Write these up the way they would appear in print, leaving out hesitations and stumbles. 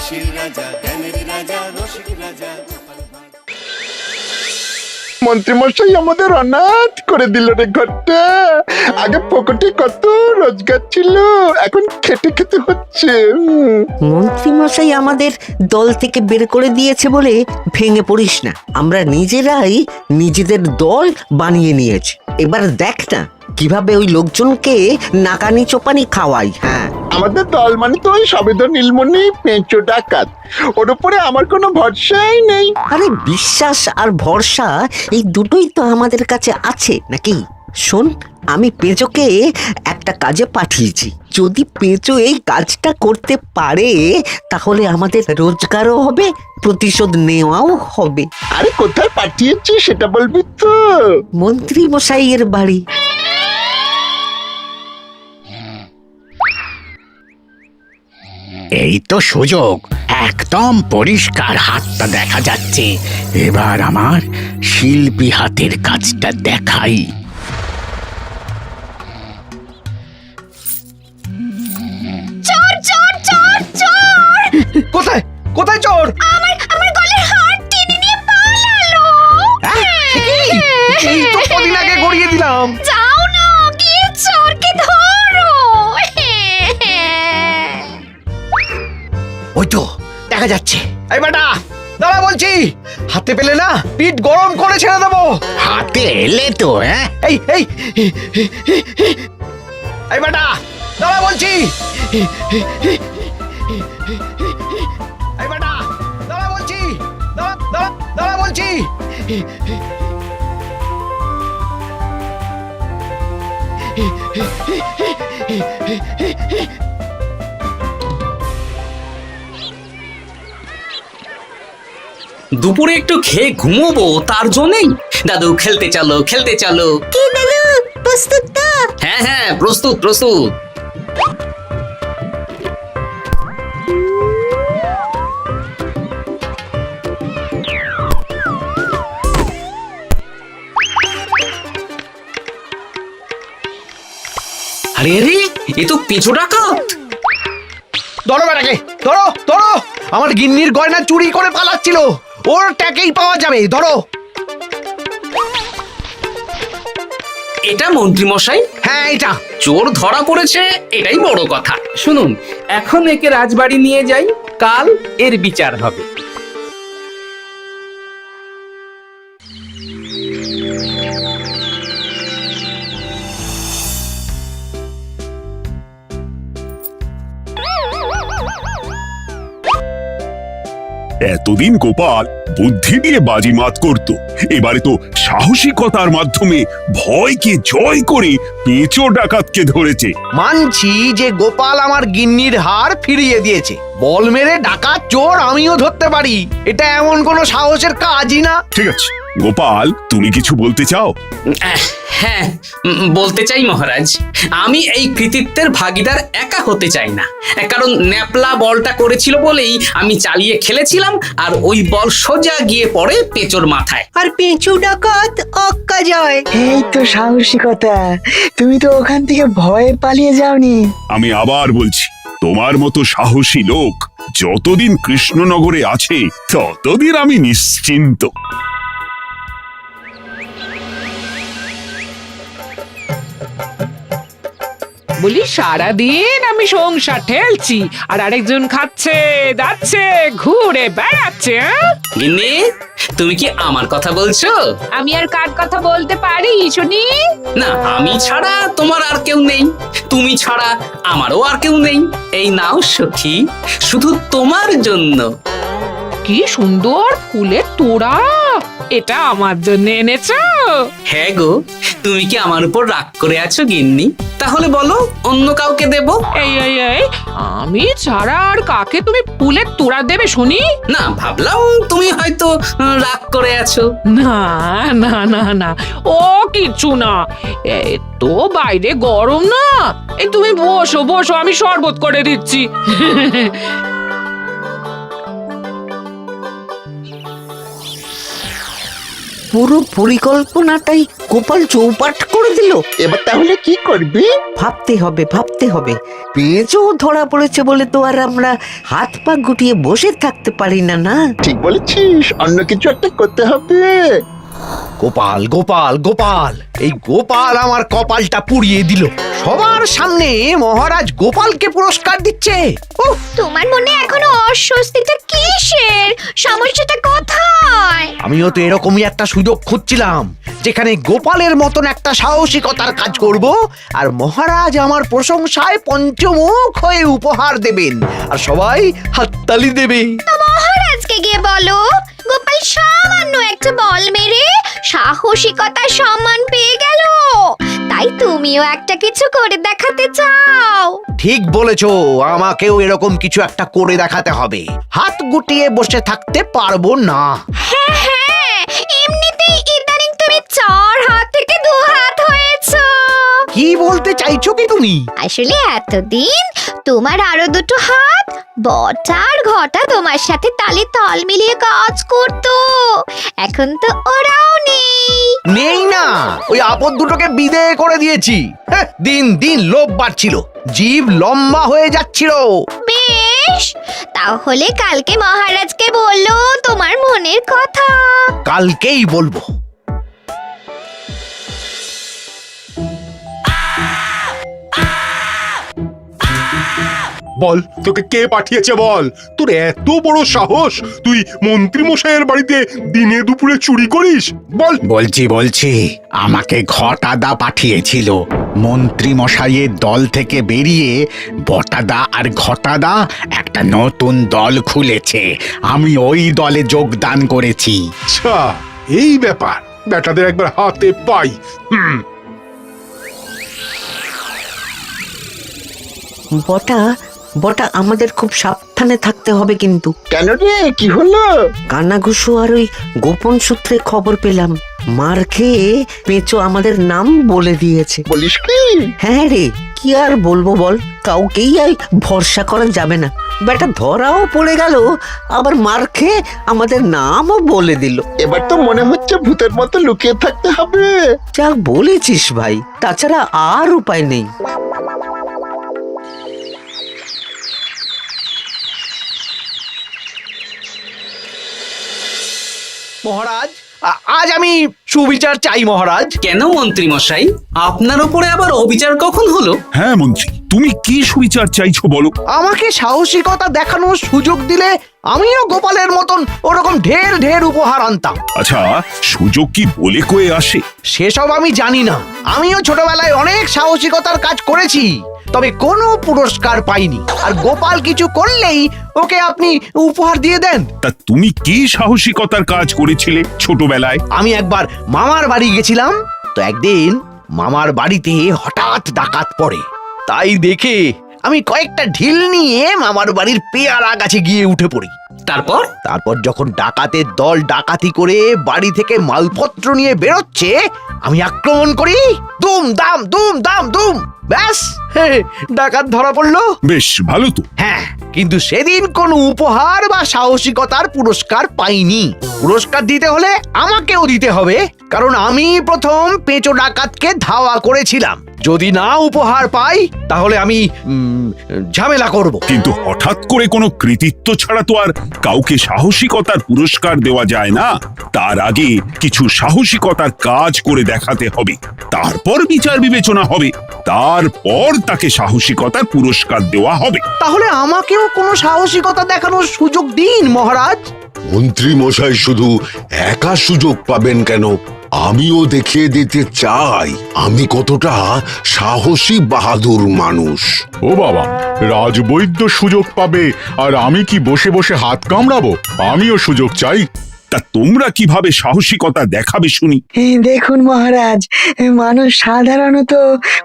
হাসির রাজা, জ্ঞানের রাজা, রসিক রাজা। মন্ত্রীমশাই আমাদের অনাথ করে দিল রে ঘরটা। আগে পকেটে কত রোজগার ছিল, এখন খেটে খেতে হচ্ছে। মন্ত্রী মশাই আমাদের দল থেকে বের করে দিয়েছে বলে ভেঙে পড়িস না। আমরা নিজেরাই নিজেদের দল বানিয়ে নিয়েছি। এবার দেখ না কিভাবে ওই লোকজনকে নাকানি চোপানি খাওয়াই। হ্যাঁ, আমাদের দল মানে তো ওই সবেদন নীলমণি পেঁচো ডাকাত, ওর উপরে আমার কোনো ভরসাই নেই। আরে বিশ্বাস আর ভরসা এই দুটোই তো আমাদের কাছে আছে নাকি? শোন, আমি পেঁচোকে একটা কাজে পাঠিয়েছি। যদি পেঁচো এই কাজটা করতে পারে তাহলে আমাদের রোজগারও হবে, প্রতিশোধ নেওয়াও হবে। আরে কোথায় পাঠিয়েছি সেটা বলবি তো? মন্ত্রী মশাইয়ের বাড়ি। এই তো সুযোগ, একদম পরিষ্কার হাতটা দেখা যাচ্ছে। এবার আমার শিল্পী হাতের কাজটা দেখাই। চোর চোর চোর চোর! কোথায় কোথায় চোর? আমার গলার হার টেনে নিয়ে পালালো। এই তো কদিন আগে গড়িয়ে দিলাম। যাও না, গিয়ে চোরকে ধরো। ওই তো দেখা যাচ্ছে। এই বেটা দাঁড়া বলছি, হাতে পেলে না পিঠ গরম করে ছেড়ে দেবো। হাতে এলে তো এই এই এই বেটা দাঁড়া বলছি। এই বেটা দাঁড়া বলছি, দাঁড়া বলছি। দুপুরে একটু খেয়ে ঘুমোবো, তার জন্যই দাদু খেলতে চলো খেলতে চলো। কি দাদু, প্রস্তুত তো? হ্যাঁ হ্যাঁ, প্রস্তুত প্রস্তুত। আরে আরে, এ তো পিছু ডাকাত। ধরো বেটাকে, ধরো ধরো। আমার গিন্নির গয়না চুরি করে পালাচ্ছিল, ওর ট্যাকেই পাওয়া যাবে। ধরো। এটা মন্ত্রী মশাই? হ্যাঁ এটা। চোর ধরা পড়েছে, এটাই বড় কথা। শুনুন, এখন একে রাজবাড়ি নিয়ে যাই, কাল এর বিচার হবে। এতদিন গোপাল বুদ্ধি দিয়ে বাজিমাত করত, এবারে তো সাহসিকতার মাধ্যমে ভয়কে জয় করে পেঁচো ডাকাতকে ধরেছে। মানছি যে গোপাল আমার গিন্নির হার ফিরিয়ে দিয়েছে। বল মেরে ডাকাত চোর আমিও ধরতে পারি, এটা এমন কোনো সাহসের কাজই না। ঠিক আছে গোপাল, তুমি কিছু বলতে চাও? হ্যাঁ, বলতে চাই মহারাজ, আমি এই কৃতিত্বের ভাগীদার একা হতে চাই না। কারণ ন্যাপলা বলটা করেছিল বলেই আমি চালিয়ে খেলেছিলাম, আর ওই বল সোজা গিয়ে পড়ে পেঁচোর মাথায়। আর পেঁচু ডাকাত অক্কা যায়। এই তো সাহসিকতা, তুমি তো ওখান থেকে ভয়ে পালিয়ে যাওনি। আমি আবার বলছি, তোমার মতো সাহসী লোক যতদিন কৃষ্ণনগরে আছে ততদিন আমি নিশ্চিন্ত। বলি সারাদিন আমি সংসার ঠেলছি আর আরেকজন খাচ্ছে যাচ্ছে ঘুরে বেড়াচ্ছে। গিন্নি, তুমি কি আমার কথা বলছো? আমি আর কার কথা বলতে পারি শুনি? না, আমি ছাড়া তোমার আর কেউ নেই, তুমি ছাড়া আমারও আর কেউ নেই। এই নাও সখী, শুধু তোমার জন্য। কি সুন্দর ফুলের তোড়া, এটা আমার জন্য এনেছো? হ্যাঁ গো, তুমি কি আমার উপর রাগ করে আছো গিন্নি? তাহলে বলো, অন্য কাউকে দেব? এই এই এই, আমি ছাড়া আর কাকে তুমি ফুলের তোড়া দেবে শুনি? না, ভাবলাম তুমি হয়তো রাগ করে আছো। না না না না, ও কিছু না। এই তো বাইরে গরম না, এই তুমি বসো বসো, আমি শরবত করে দিচ্ছি। পুরো পরিকল্পনাটাই গোপাল চৌপাট করে দিল। এবার তাহলে কি করবি? ভাবতে হবে ভাবতে হবে। পেঁচো ধরা পড়েছে বলে তো আর আমরা হাত পা গুটিয়ে বসে থাকতে পারি না, না? ঠিক বলেছিস, অন্য কিছু একটা করতে হবে। গোপাল গোপাল গোপাল, এই গোপাল আমার কপালটা পুড়িয়ে দিল। সবার সামনে মহারাজ গোপালকে পুরস্কার দিচ্ছে। উফ, তোমার মনে এখনো অস্বস্তিটা কিসের? সমস্যাটা কোথায়? আমিও তো এরকমই একটা সুযোগ খুঁজছিলাম, যেখানে গোপালের মতন একটা সাহসিকতার কাজ করব, আর মহারাজ আমার প্রশংসায় পঞ্চমুখ হয়ে উপহার দেবেন, আর সবাই হাততালি দেবে। তো মহারাজকে গিয়ে বলো, গোপাল সামান্য একটা বল মেরে সাহসিকতার সম্মান পেয়ে গেল, তাই তুমিও একটা কিছু করে দেখাতে চাও। ঠিক বলেছো, আমাকেও এরকম কিছু একটা করে দেখাতে হবে। হাত গুটিয়ে বসে থাকতে পারবো না। হ্যাঁ হ্যাঁ, এমনিতেই ইদানিং তুমি 4 হাত থেকে 2 হাত হয়েছো। কি বলতে চাইছো কি তুমি? আসলে এতদিন তোমার আরো 2টো হাত বটা আর ঘটা তোমার সাথে তালে তাল মিলিয়ে কাজ করতো, এখন তো ওরাও নেই। নেই না, ওই আপদ দুটোকে বিদেয় করে দিয়েছি। হ্যাঁ, দিন দিন লোভ বাড়ছিল, জীব লম্বা হয়ে যাচ্ছিল। বেশ, তাহলে কালকে মহারাজকে বললো তোমার মনের কথা। কালকেই বলবো। বল, তোকে কে পাঠিয়েছে বল? তোর এত বড় সাহস, তুই মন্ত্রী মশাইয়ের বাড়িতে দিনে দুপুরে চুরি করিস? বল। বলছি আমাকে ঘটাদা পাঠিয়েছিল। মন্ত্রী মশাইয়ের দল থেকে বেরিয়ে বটাদা আর ঘটাদা একটা নতুন দল খুলেছে, আমি ওই দলে যোগদান করেছি। আচ্ছা, এই ব্যাপার। বেটাদের একবার হাতে পাই। বটা বটা আমাদের খুব সাবধানে থাকতে হবে কিন্তু। কেন রে, কি হলো? কানাঘুষো আর ওই গোপন সূত্রে খবর পেলাম, মার খেয়ে পেঁচো আমাদের নাম বলে দিয়েছে। বলিস কি? হ্যাঁ রে, কি আর বলবো বল, কাউকেই আর ভরসা করা যাবে না। বেটা ধরাও পড়ে গেল, আবার মার খেয়ে আমাদের নামও বলে দিল। এবার তো মনে হচ্ছে ভূতের মতো লুকিয়ে থাকতে হবে। যা বলেছিস ভাই, তাছাড়া আর উপায় নেই। মহারাজ, আজ আমি সুবিচার চাই মহারাজ। কেন মন্ত্রী মশাই, আপনার উপরে আবার অবিচার কখন হলো? হ্যাঁ মন্ত্রী, তুমি কি সুবিচার চাইছো বলো? আমাকে সাহসিকতা দেখানোর সুযোগ দিলে আমিও গোপালের মতন ওরকম ঢের ঢের উপহার আনতাম। আচ্ছা, সুযোগ কি বলে কয়ে আসে? সেসব আমি জানি না। আমিও ছোটবেলায় অনেক সাহসিকতার কাজ করেছি, তবে কোনো পুরস্কার পাইনি। আর গোপাল কিছু করলেই ওকে আপনি উপহার দিয়ে দেন। তা তুমি কি সাহসিকতার কাজ করেছিলে ছোটবেলায়? আমি একবার মামার বাড়ি গেছিলাম, তো একদিন মামার বাড়িতে হঠাৎ ডাকাত পড়ে। তাই দেখে আমি কয়েকটা ঢিল নিয়ে মামার বাড়ির পেয়ারা গাছে গিয়ে উঠে পড়ি। তারপর যখন ডাকাতের দল ডাকাতি করে বাড়ি থেকে মালপত্র নিয়ে বেরোচ্ছে, আমি আক্রমণ করি। দুম দাম দুম দাম দুম, ব্যাস ডাকাত ধরা পড়লো। বেশ ভালো তো। হ্যাঁ, কিন্তু সেদিন কোনো উপহার বা সাহসিকতার পুরস্কার পাইনি। পুরস্কার দিতে হলে আমাকেও দিতে হবে, কারণ আমি প্রথম পেঁচো ডাকাতকে ধাওয়া করেছিলাম। যদি না উপহার পাই তাহলে আমি ঝামেলা করব। কিন্তু হঠাৎ করে কোনো কৃতিত্ব ছাড়া তো আর কাউকে সাহসিকতার পুরস্কার দেওয়া যায় না। তার আগে কিছু সাহসিকতার কাজ করে দেখাতে হবে, তারপর বিচার বিবেচনা হবে, তারপর তাকে সাহসিকতার পুরস্কার দেওয়া হবে। তাহলে আমাকেও কোনো সাহসিকতা দেখানোর সুযোগ দিন মহারাজ। মন্ত্রী মশাই শুধু একা সুযোগ পাবেন কেন, আমিও দেখিয়ে দিতে চাই আমি কতটা সাহসী বাহাদুর মানুষ। ও বাবা, রাজবৈদ্য সুযোগ পাবে আর আমি কি বসে বসে হাত কামড়াবো? আমিও সুযোগ চাই। তা তোমরা কিভাবে সাহসিকতা দেখাবে শুনি? দেখুন মহারাজ, মানুষ সাধারণত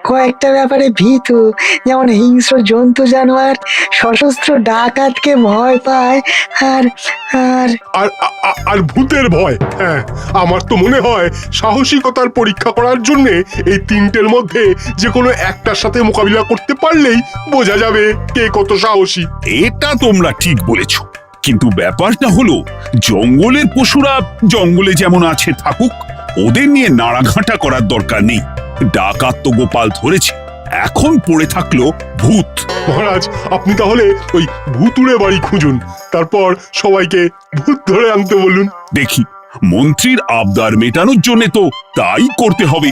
কয়েকটা ব্যাপারে ভীতু, যেমন হিংস্র জন্তু জানোয়ার, সশস্ত্র ডাকাতকে ভয় পায়, আর আর আর ভূতের ভয়। হ্যাঁ, আমার তো মনে হয় সাহসিকতার পরীক্ষা করার জন্য এই তিনটের মধ্যে যে কোনো একটার সাথে মোকাবিলা করতে পারলেই বোঝা যাবে কে কত সাহসী। এটা তোমরা ঠিক বলেছো, কিন্তু ব্যাপারটা হলো জঙ্গলের পশুরা জঙ্গলে যেমন আছে থাকুক, ওদের নিয়ে নাড়াঘাটা করার দরকার নেই। ডাকাত তো গোপাল ধরেছে, এখন পড়ে থাকলো ভূত। মহারাজ আপনি তাহলে ওই ভুতুড়ে বাড়ি খুঁজুন, তারপর সবাইকে ভূত ধরে আনতে বলুন। দেখি, মন্ত্রীর আবদার মেটানোর জন্য তো তাই করতে হবে।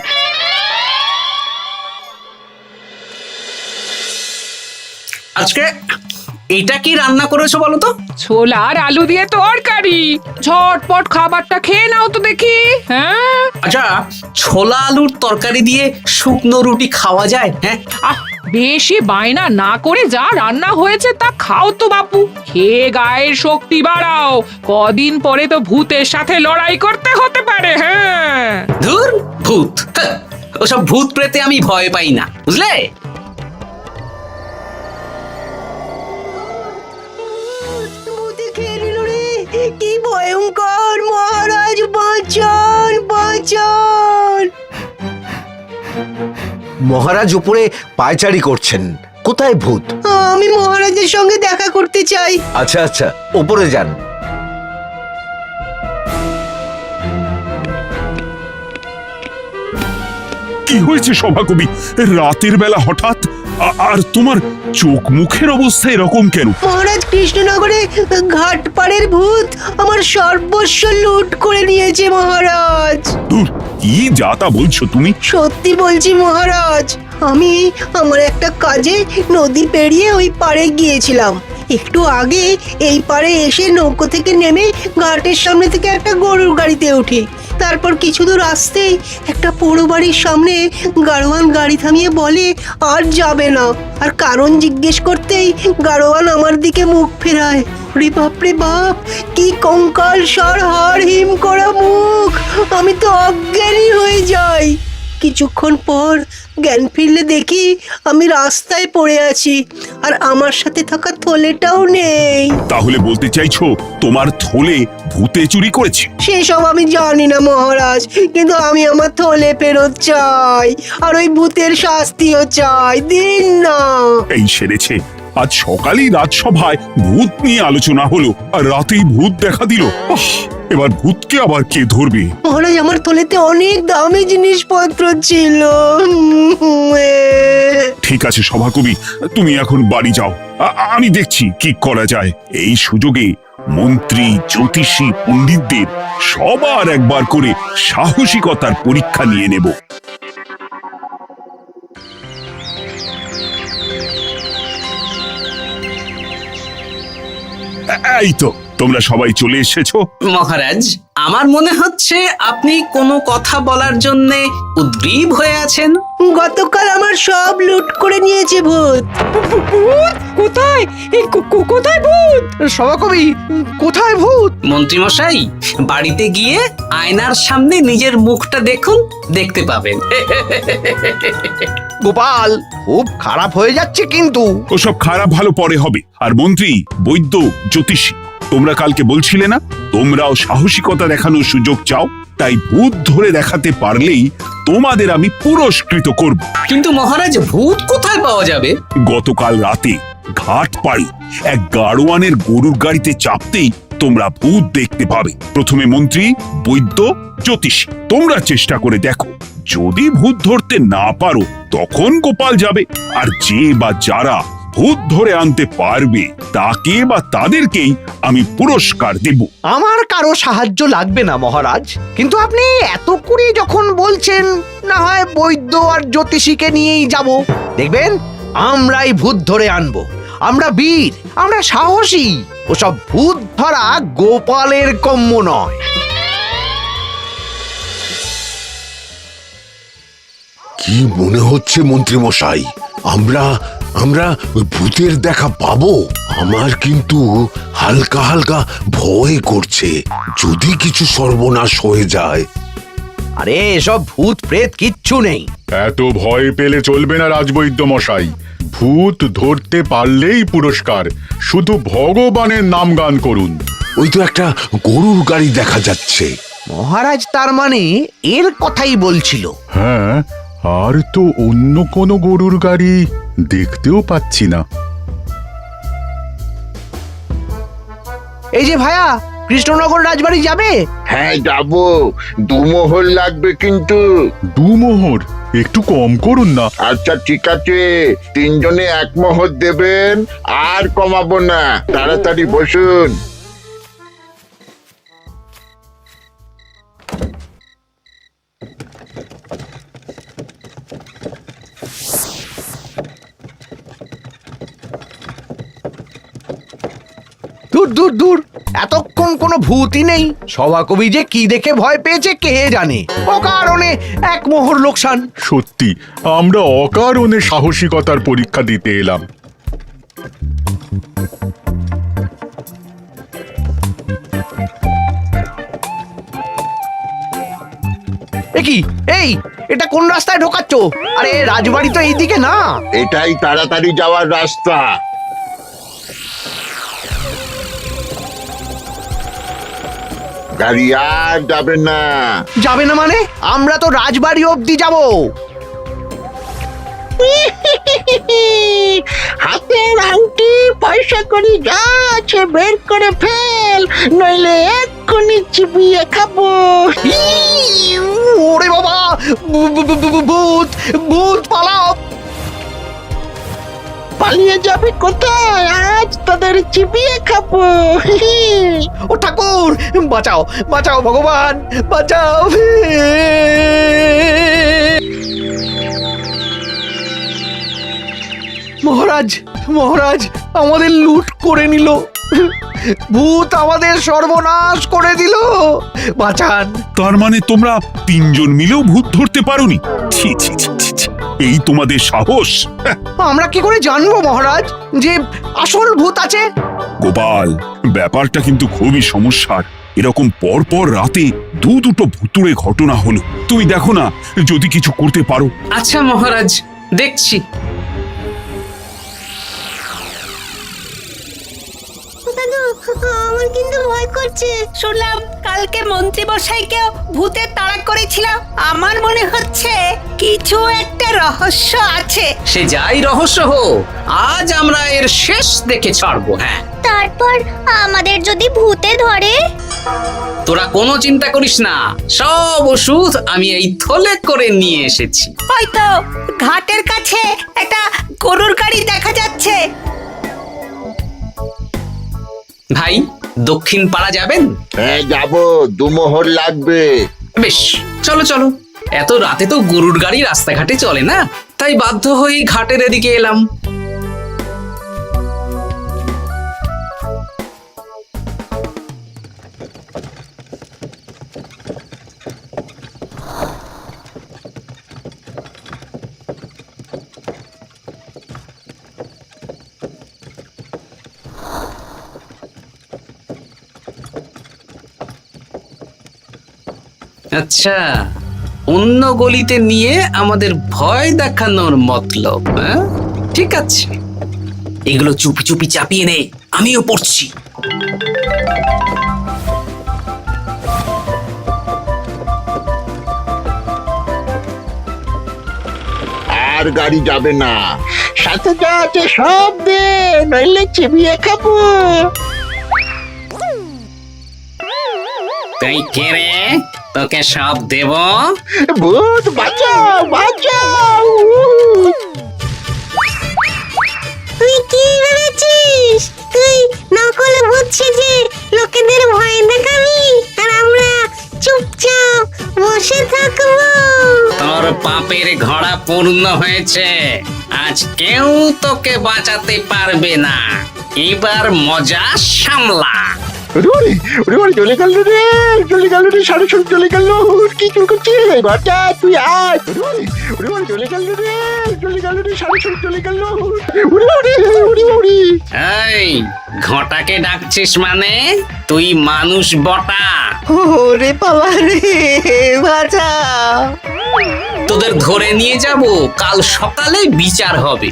আজকে এটা কি রান্না করেছো বলো তো? ছোলা আর আলু দিয়ে তরকারি। ঝটপট খাবারটা খেয়ে নাও তো দেখি। হ্যাঁ, আচ্ছা, ছোলা আলুর তরকারি দিয়ে শুকনো রুটি খাওয়া যায়? হ্যাঁ, আহ, বেশি বায়না না করে যা রান্না হয়েছে তা খাও তো বাপু। খেয়ে গায়ের শক্তি বাড়াও, কদিন পরে তো ভূতের সাথে লড়াই করতে হতে পারে। হ্যাঁ, ধুর ভূত, হ্যাঁ, ওসব ভূত প্রেতে আমি ভয় পাই না, বুঝলে? কি ভয়ঙ্কর! মহারাজ বাঁচান, বাঁচান! মহারাজ উপরে পায়চারি করছেন, কোথায় ভূত? আমি মহারাজের সঙ্গে দেখা করতে চাই। আচ্ছা আচ্ছা, উপরে যান। কি হয়েছে সভাকবি? রাতের বেলা হঠাৎ আর তোমার চোখ মুখের অবস্থা এরকম কেন? মহারাজ, কৃষ্ণনগরে ঘাটপাড়ের ভূত আমার সর্বস্ব লুট করে নিয়েছে মহারাজ। দূর, কি যা তা বলছো তুমি? সত্যি বলছি মহারাজ, আমি আমার একটা কাজে নদী পেরিয়ে ওই পাড়ে গিয়েছিলাম। একটু আগে এই পাড়ে এসে নৌকো থেকে নেমে ঘাটের সামনে থেকে একটা গরুর গাড়িতে উঠি। তারপর কিছু দূর আসতেই একটা পোড়ো বাড়ির সামনে গাড়োয়ান গাড়ি থামিয়ে বলে আর যাবে না। আর কারণ জিজ্ঞেস করতেই গাড়োয়ান আমার দিকে মুখ ফেরায়। রে বাপ রে বাপ, কি কঙ্কাল সার হাড় হিম করা মুখ! আমি তো অজ্ঞানী হয়ে যাই। কিছুক্ষণ পর জ্ঞান ফিরলে দেখি আমি রাস্তায় পড়ে আছি, আর আমার সাথে থাকা থলেটাও নেই। তাহলে বলতে চাইছো তোমার থলে ভূতে চুরি করেছে? সেসব আমি জানি না মহারাজ, কিন্তু আমি আমার থলে ফেরত চাই, আর ওই ভূতের শাস্তিও চাই। দিন না। এই সেরেছে, আজ সকালেই রাজসভায় ভূত নিয়ে আলোচনা হলো, আর রাতেই ভূত দেখা দিল। এবার ভূতকে আবার কে ধরবে? মহারাজ, আমার থলেতে অনেক দামি জিনিসপত্র ছিল। ঠিক আছে সভাকবি, তুমি এখন বাড়ি যাও, আমি দেখছি কি করা যায়। এই সুযোগে মন্ত্রী, জ্যোতিষী, পণ্ডিতদের সবার একবার করে সাহসিকতার পরীক্ষা নিয়ে নেব। এই তো তোমরা সবাই চলে এসেছো। মহারাজ, আমার মনে হচ্ছে আপনি কোনো কথা বলার জন্য উদ্গ্রীব হয়ে আছেন। গতকাল আমার সব লুট করে নিয়েছে ভূত। কোথায়? কোথায় ভূত? সভাকবি, কোথায় ভূত? মন্ত্রী মশাই, বাড়িতে গিয়ে আয়নার সামনে নিজের মুখটা দেখুন, দেখতে পাবেন। গোপাল, খুব খারাপ হয়ে যাচ্ছে কিন্তু। ওসব খারাপ ভালো পরে হবে। আর মন্ত্রী, বৈদ্য, জ্যোতিষী, তোমরা কালকে বলছিলে না তোমরাও সাহসিকতা দেখানোর সুযোগ চাও? তাই ভূত ধরে দেখাতে পারলেই তোমাদের আমি পুরস্কৃত করব। কিন্তু মহারাজ, ভূত কোথায় পাওয়া যাবে? গতকাল রাতে ঘাট পাড়ি এক গাড়োয়ানের গরুর গাড়িতে চাপতেই তোমরা ভূত দেখতে পাবে। প্রথমে মন্ত্রী, বৈদ্য, জ্যোতিষী, তোমরা চেষ্টা করে দেখো। যদি ভূত ধরতে না পারো তখন গোপাল যাবে, আর যে বা যারা ভূত ধরে আনতে পারবে তাকে বা তাদেরকেই আমি পুরস্কার দেব। আমার কারো সাহায্য লাগবে না মহারাজ, কিন্তু আপনি এত করে যখন বলছেন, না হয় বৈদ্য আর জ্যোতিষীকে নিয়েই যাব। দেখবেন আমরাই ভূত ধরে আনবো। আমরা বীর, আমরা সাহসী। ওসব ভূত ধরা গোপালের কম্য নয়। কি মনে হচ্ছে মন্ত্রী মশাই, আমরা আমরা ওই ভূতের দেখা পাবো? আমার কিন্তু হালকা হালকা ভয় করছে, যদি কিছু সর্বনাশ হয়ে যায়। আরে এসব ভূত প্রেত কিচ্ছু নেই। এত ভয় পেলে চলবে না রাজবৈদ্য মশাই। ভূত ধরতে পারলেই পুরস্কার, শুধু ভগবানের নাম গান করুন। ওই তো একটা গরুর গাড়ি দেখা যাচ্ছে। মহারাজ তার মানে এর কথাই বলছিল। হ্যাঁ, আর তো অন্য কোনো গরুর গাড়ি দেখতেও পাচ্ছি না। এই যে ভায়া, কৃষ্ণনগর রাজবাড়ি যাবে? হ্যাঁ যাবো, দুমোহর লাগবে কিন্তু। দুমোহর? এ একটু কম করুন না। আচ্ছা ঠিক আছে, তিনজনে এক মোহর দেবেন, আর কমাবো না। তাড়াতাড়ি বসুন। দূর দূর দূর, এতক্ষণ কোনো ভূতই নেই। সভাকবি যে কি দেখে ভয় পেয়েছে কে জানে। অকারণে এক মোহর লোকসান। সত্যি আমরা অকারণে সাহসিকতার পরীক্ষা দিতে এলাম। কি এই, এটা কোন রাস্তায় ঢোকাচ্ছ? আরে রাজবাড়ি তো এইদিকে না। এটাই তাড়াতাড়ি যাওয়ার রাস্তা। গাড়ি আর যাবে না। যাবে না মানে? আমরা তো রাজবাড়ি অবধি যাব। হাতের আংটি পয়সা করে যা আছে বের করে ফেল, নইলে এক্ষুনি চিবিয়ে খাবো। ওরে বাবা, ভূত ভূত পালাও। পালিয়ে যাবে কোথায়? আজ তাদের চিবিয়ে খাবো। ও ঠাকুর, বাঁচাও বাঁচাও ভগবান, বাঁচাও। মহারাজ মহারাজ, আমাদের লুট করে নিল। ভূত আমাদের সর্বনাশ করে দিল, বাঁচান। তার মানে তোমরা তিনজন মিলেও ভূত ধরতে পারোনি? ছি ছি ছি ছি ছি। এই তোমাদের সাহস! হ্যাঁ, আমরা কি করে জানবো মহারাজ যে আসল ভূত আছে? গোপাল, ব্যাপারটা কিন্তু খুবই সমস্যার। এরকম পর পর রাতে দুটো ভুতুড়ে ঘটনা হলো। তুমি দেখো না, যদি কিছু করতে পারো। আচ্ছা মহারাজ, দেখছি। আমার কিন্তু ভয় করছে। শুনলাম কালকে মন্ত্রী মশাইকেও ভূতের তাড়া করেছিল। আমার মনে হচ্ছে কিছু একটা রহস্য আছে। সে যাই রহস্য হোক, আজ আমরা এর শেষ দেখে ছাড়বো। হ্যাঁ, তারপর আমাদের যদি ভূতে ধরে? তোরা কোনো চিন্তা করিস না, সব ওষুধ আমি এই থলে করে নিয়ে এসেছি। হয়তো ঘাটের কাছে একটা গরুর গাড়ি দেখা যাচ্ছে। ভাই, দক্ষিণ পাড়া যাবেন? হ্যাঁ যাবো, 2 মোহর লাগবে। বেশ, চলো চলো। এত রাতে তো গরুর গাড়ি রাস্তাঘাটে চলে না, তাই বাধ্য হয়ে ঘাটের এদিকে এলাম। আচ্ছা, অন্য গলিতে নিয়ে আমাদের ভয় দেখানোর মতলব? হ্যাঁ, ঠিক আছে, এগুলো চুপি চুপি চাপিয়ে নে, আমিও পড়ছি। আর গাড়ি যাবে না। সাথে যা আছে সব দে, নইলে চিবিয়ে খাবো। তুই কে রে? তোকে সব দেব? ভূত বাঁচাও বাঁচাও। তুই কি ভেবেছিস? তুই নকল ভূত সেজে লোকেদের ভয় দেখাবি, আর আমরা চুপচাপ বসে থাকবো? তোর পাপের ঘোড়া পূর্ণ হয়েছে, আজ কেউ তোকে বাঁচাতে পারবে না। এবার মজা সামলা। ওরে ওরে ওরে, চলে গেল রে, চলে গেল রে, সাড়ে ছয় চলে গেল। কি চুল করছিস ঘরটা? তুই আয়। ওরে ওরে ওরে, চলে গেল রে, চলে গেল রে, সাড়ে ছয় চলে গেল। ওরে ওরে ওরে ওরে। এই, ঘটাকে ডাকছিস মানে? তুই মানুষ বটা। ওরে বাবা রে, বাঁচাও। তোদের ধরে নিয়ে যাব, কাল সকালে বিচার হবে।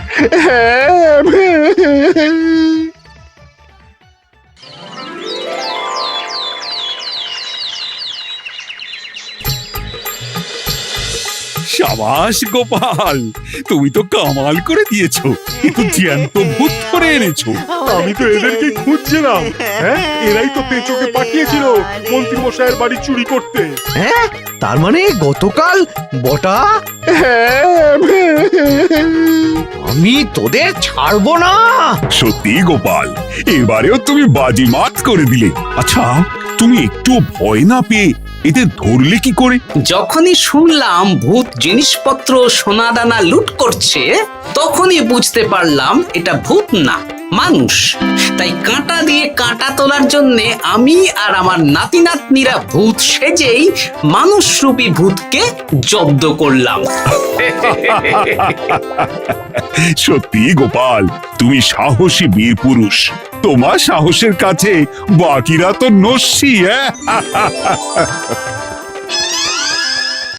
সাবাস গোপাল, তুমি তো কামাল করে দিয়েছো, কিন্তু জ্যান্ত ভূত ধরে এনেছো। আমি তো এদেরকে খুঁজছিলাম। হ্যাঁ, এরাই তো পেঁচোকে পাঠিয়েছিল মন্ত্রী মশাইয়ের বাড়ি চুরি করতে। হ্যাঁ, তার মানে গতকাল বটা? আমি তোদের ছাড়বো না। সত্যি গোপাল, এবারেও তুমি বাজিমাত করে দিলে। আচ্ছা, তুমি একটু ভয় না পেয়ে এদের ধরলে কি করে? যখনই শুনলাম ভূত জিনিসপত্র সোনাদানা লুট করছে, তখনই বুঝতে পারলাম এটা ভূত না, মানুষ। তাই কাঁটা দিয়ে কাঁটা তোলার জন্য আমি আর আমার নাতি নাতনিরা ভূত সেজেই মানুষরূপী ভূতকে জব্দ করলাম। সত্যি গোপাল, তুমি সাহসী বীর পুরুষ। তোমার সাহসের কাছে বাকিরা তো নস্যি।